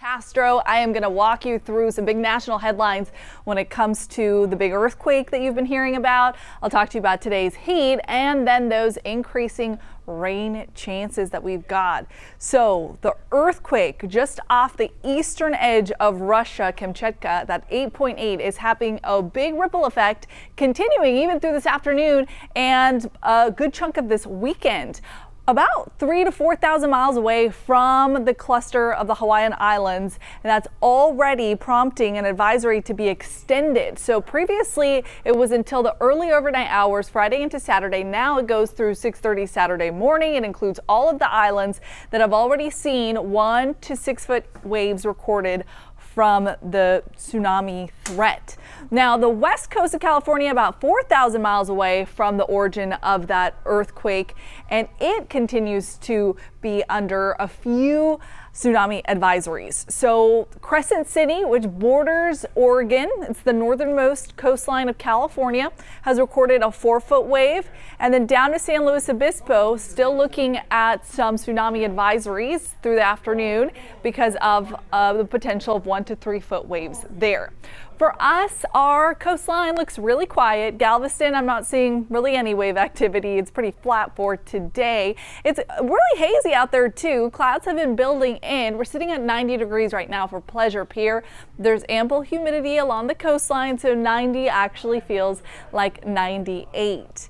Castro. I am going to walk you through some big national headlines when it comes to the big earthquake that you've been hearing about. I'll talk to you about today's heat and then those increasing rain chances that we've got. So the earthquake just off the eastern edge of Russia, Kamchatka, that 8.8 is having a big ripple effect continuing even through this afternoon and a good chunk of this weekend. About 3,000 to 4,000 miles away from the cluster of the Hawaiian Islands, and that's already prompting an advisory to be extended. So previously it was until the early overnight hours, Friday into Saturday. Now it goes through 6:30 Saturday morning. It includes all of the islands that have already seen 1 to 6 foot waves recorded from the tsunami threat. Now, the west coast of California, about 4,000 miles away from the origin of that earthquake, and it continues to be under a few tsunami advisories. So Crescent City, which borders Oregon, it's the northernmost coastline of California, has recorded a 4-foot wave. And then down to San Luis Obispo, still looking at some tsunami advisories through the afternoon because of the potential of 1 to 3 foot waves there. For us, our coastline looks really quiet. Galveston, I'm not seeing really any wave activity. It's pretty flat for today. It's really hazy out there too. Clouds have been building in. We're sitting at 90 degrees right now for Pleasure Pier. There's ample humidity along the coastline, so 90 actually feels like 98.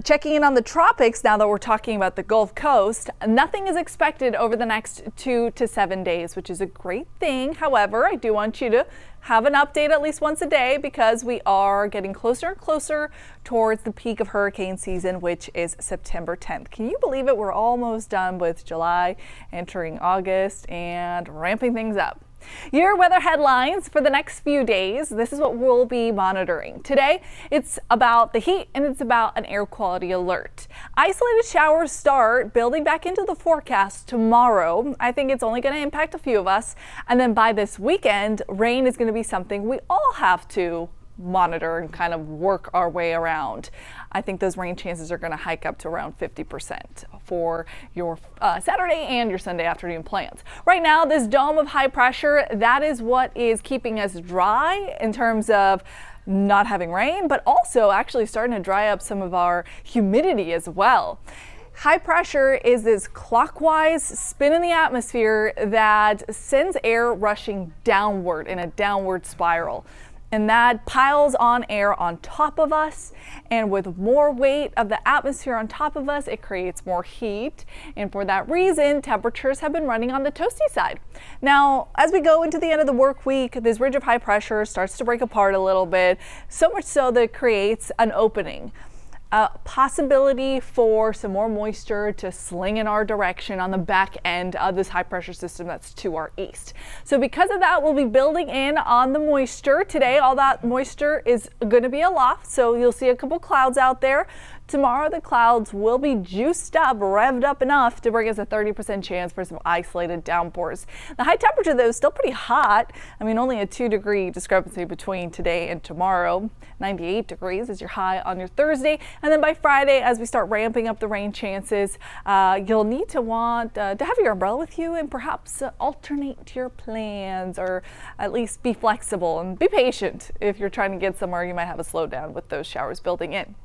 Checking in on the tropics, now that we're talking about the Gulf Coast, nothing is expected over the next 2 to 7 days, which is a great thing. However, I do want you to have an update at least once a day because we are getting closer and closer towards the peak of hurricane season, which is September 10th. Can you believe it? We're almost done with July, entering August and ramping things up. Your weather headlines for the next few days. This is what we'll be monitoring. Today, it's about the heat and it's about an air quality alert. Isolated showers start building back into the forecast tomorrow. I think it's only going to impact a few of us. And then by this weekend, rain is going to be something we all have to monitor and kind of work our way around. I think those rain chances are going to hike up to around 50% for your Saturday and your Sunday afternoon plans. Right now, this dome of high pressure, that is what is keeping us dry in terms of not having rain, but also actually starting to dry up some of our humidity as well. High pressure is this clockwise spin in the atmosphere that sends air rushing downward in a downward spiral. And that piles on air on top of us, and with more weight of the atmosphere on top of us, it creates more heat. And for that reason, temperatures have been running on the toasty side. Now, as we go into the end of the work week, this ridge of high pressure starts to break apart a little bit, so much so that it creates an opening. A possibility for some more moisture to sling in our direction on the back end of this high pressure system that's to our east. So because of that, we'll be building in on the moisture today. All that moisture is going to be aloft, so you'll see a couple clouds out there. Tomorrow, the clouds will be juiced up, revved up enough to bring us a 30% chance for some isolated downpours. The high temperature, though, is still pretty hot. I mean, only a 2-degree discrepancy between today and tomorrow. 98 degrees is your high on your Thursday. And then by Friday, as we start ramping up the rain chances, you'll need to want to have your umbrella with you and perhaps alternate your plans, or at least be flexible and be patient. If you're trying to get somewhere, you might have a slowdown with those showers building in.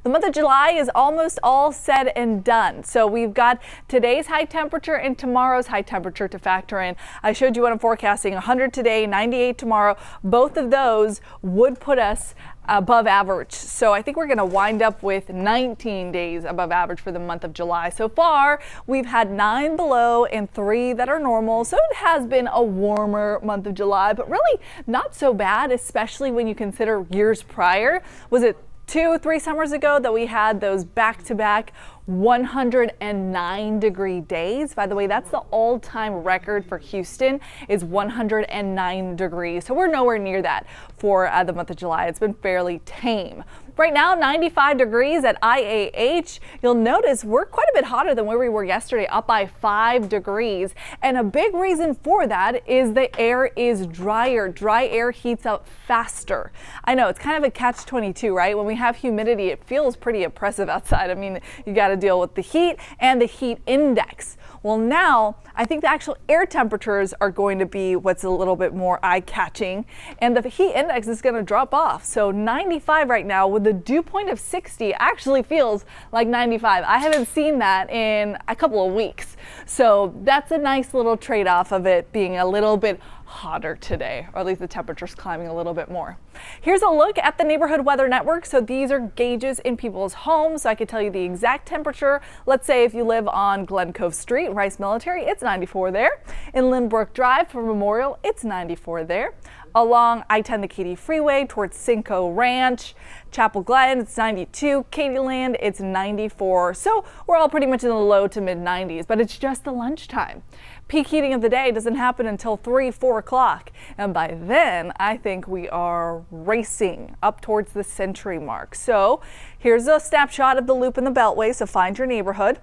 The month of July is almost all said and done. So we've got today's high temperature and tomorrow's high temperature to factor in. I showed you what I'm forecasting, 100 today, 98 tomorrow. Both of those would put us above average. So I think we're going to wind up with 19 days above average for the month of July. So far, we've had 9 below and 3 that are normal. So it has been a warmer month of July, but really not so bad, especially when you consider years prior. Was it 2-3 summers ago that we had those back-to-back 109-degree days? By the way, that's the all-time record for Houston, is 109 degrees. So we're nowhere near that for the month of July. It's been fairly tame. Right now, 95 degrees at IAH. You'll notice we're quite a bit hotter than where we were yesterday, up by 5 degrees. And a big reason for that is the air is drier. Dry air heats up faster. I know it's kind of a catch-22, right? When we have humidity, it feels pretty oppressive outside. I mean, you got to deal with the heat and the heat index. Well, now I think the actual air temperatures are going to be what's a little bit more eye-catching, and the heat index is going to drop off. So 95 right now with a dew point of 60 actually feels like 95. I haven't seen that in a couple of weeks. So that's a nice little trade-off of it being a little bit hotter today, or at least the temperature's climbing a little bit more. Here's a look at the neighborhood weather network. So these are gauges in people's homes, so I can tell you the exact temperature. Let's say if you live on Glen Cove Street, Rice Military, it's 94 there. In Lynbrook Drive for Memorial, it's 94 there. Along I-10, the Katy Freeway towards Cinco Ranch, Chapel Glen, it's 92. Katieland, it's 94. So we're all pretty much in the low to mid 90s, but it's just the lunchtime. Peak heating of the day doesn't happen until 3-4 o'clock. And by then, I think we are racing up towards the century mark. So here's a snapshot of the loop in the Beltway. So find your neighborhood.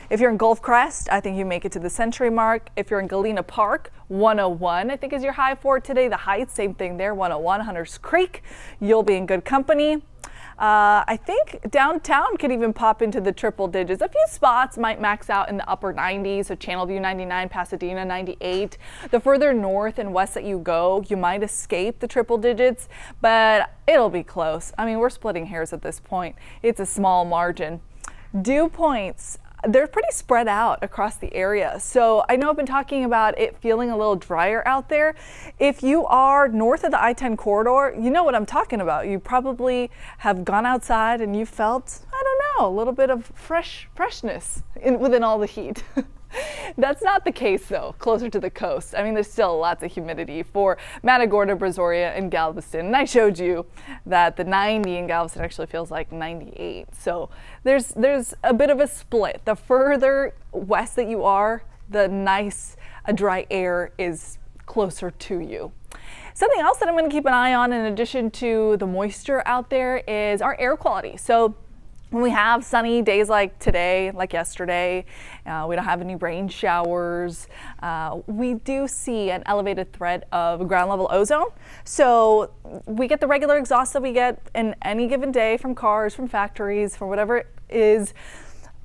If you're in Gulf Crest, I think you make it to the century mark. If you're in Galena Park, 101, I think is your high for today. The Heights, same thing there, 101, Hunters Creek. You'll be in good company. I think downtown could even pop into the triple digits. A few spots might max out in the upper 90s, so Channelview 99, Pasadena 98. The further north and west that you go, you might escape the triple digits, but it'll be close. I mean, we're splitting hairs at this point. It's a small margin. Dew points, they're pretty spread out across the area. So I know I've been talking about it feeling a little drier out there. If you are north of the I-10 corridor, you know what I'm talking about. You probably have gone outside and you felt, I don't know, a little bit of freshness within all the heat. That's not the case though, closer to the coast. I mean, there's still lots of humidity for Matagorda, Brazoria, and Galveston. And I showed you that the 90 in Galveston actually feels like 98. So there's a bit of a split. The further west that you are, the nice dry air is closer to you. Something else that I'm going to keep an eye on in addition to the moisture out there is our air quality. So when we have sunny days like today, like yesterday, we don't have any rain showers, we do see an elevated threat of ground level ozone. So we get the regular exhaust that we get in any given day from cars, from factories, from whatever it is.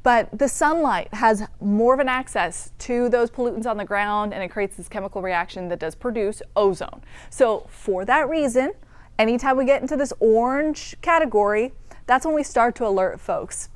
But the sunlight has more of an access to those pollutants on the ground, and it creates this chemical reaction that does produce ozone. So for that reason, anytime we get into this orange category, that's when we start to alert folks.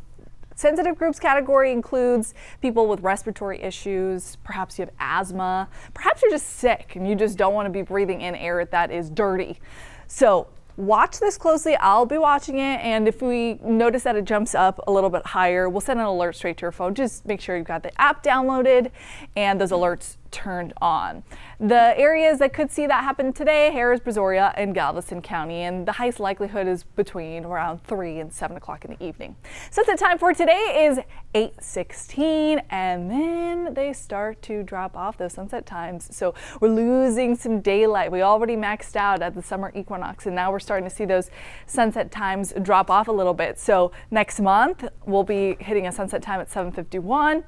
Sensitive groups category includes people with respiratory issues, perhaps you have asthma, perhaps you're just sick and you just don't want to be breathing in air that is dirty. So watch this closely. I'll be watching it, and if we notice that it jumps up a little bit higher, we'll send an alert straight to your phone. Just make sure you've got the app downloaded and those alerts turned on. The areas that could see that happen today, Harris, Brazoria, and Galveston County, and the highest likelihood is between around 3 and 7 o'clock in the evening. Sunset time for today is 8:16, and then they start to drop off those sunset times. So we're losing some daylight. We already maxed out at the summer equinox, and now we're starting to see those sunset times drop off a little bit. So next month, we'll be hitting a sunset time at 7:51.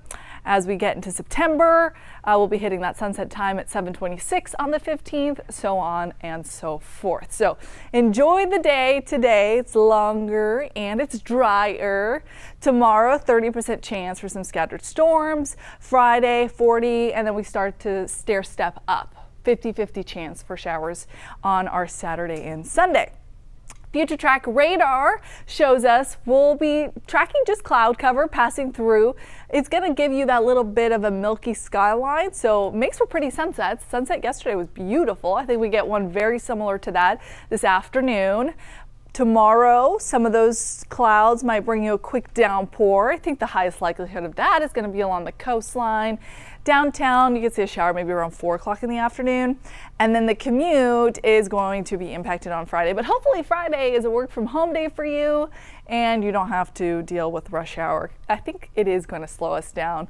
As we get into September, we'll be hitting that sunset time at 7:26 on the 15th, so on and so forth. So enjoy the day today. It's longer and it's drier. Tomorrow, 30% chance for some scattered storms. Friday, 40, and then we start to stair step up. 50-50 chance for showers on our Saturday and Sunday. Future track radar shows us we'll be tracking just cloud cover passing through. It's going to give you that little bit of a milky skyline, so makes for pretty sunsets. Sunset yesterday was beautiful. I think we get one very similar to that this afternoon. Tomorrow, some of those clouds might bring you a quick downpour. I think the highest likelihood of that is going to be along the coastline. Downtown, you can see a shower maybe around 4 o'clock in the afternoon. And then the commute is going to be impacted on Friday. But hopefully Friday is a work from home day for you and you don't have to deal with rush hour. I think it is going to slow us down.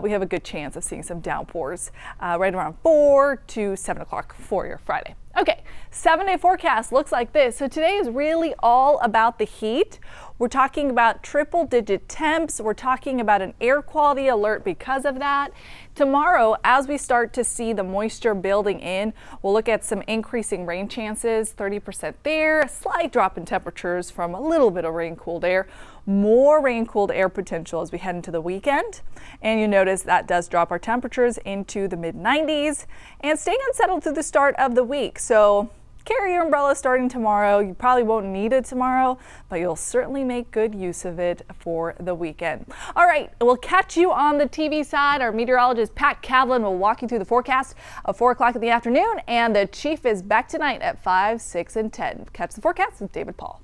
We have a good chance of seeing some downpours right around 4 to 7 o'clock for your Friday. Okay, 7-day forecast looks like this. So today is really all about the heat. We're talking about triple-digit temps. We're talking about an air quality alert because of that. Tomorrow, as we start to see the moisture building in, we'll look at some increasing rain chances, 30% there, a slight drop in temperatures from a little bit of rain-cooled air, more rain-cooled air potential as we head into the weekend. And you notice that does drop our temperatures into the mid-90s and staying unsettled through the start of the week. So carry your umbrella starting tomorrow. You probably won't need it tomorrow, but you'll certainly make good use of it for the weekend. All right, we'll catch you on the TV side. Our meteorologist Pat Kavlin will walk you through the forecast of 4 o'clock in the afternoon, and the chief is back tonight at 5, 6, and 10. Catch the forecast with David Paul.